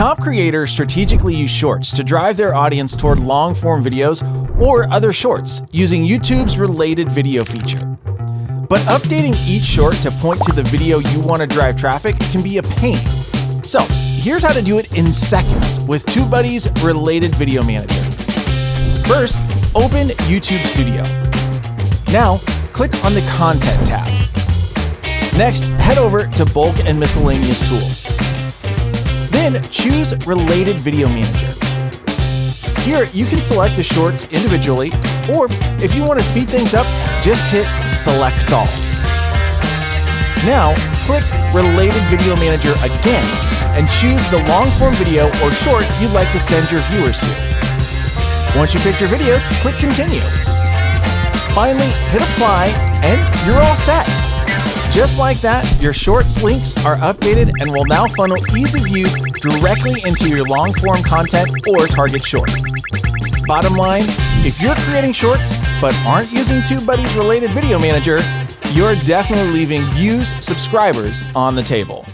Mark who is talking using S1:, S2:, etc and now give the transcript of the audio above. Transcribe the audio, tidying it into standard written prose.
S1: Top creators strategically use shorts to drive their audience toward long-form videos or other shorts using YouTube's related video feature. But updating each short to point to the video you want to drive traffic can be a pain. So here's how to do it in seconds with TubeBuddy's Related Video Manager. First, open YouTube Studio. Now, click on the Content tab. Next, head over to Bulk and Miscellaneous Tools. Then choose Related Video Manager. Here, you can select the shorts individually, or if you want to speed things up, just hit Select All. Now, click Related Video Manager again and choose the long-form video or short you'd like to send your viewers to. Once you pick your video, click Continue. Finally, hit Apply, and you're all set. Just like that, your shorts links are updated and will now funnel easy views directly into your long-form content or target short. Bottom line, if you're creating shorts but aren't using TubeBuddy's Related Video Manager, you're definitely leaving views, subscribers on the table.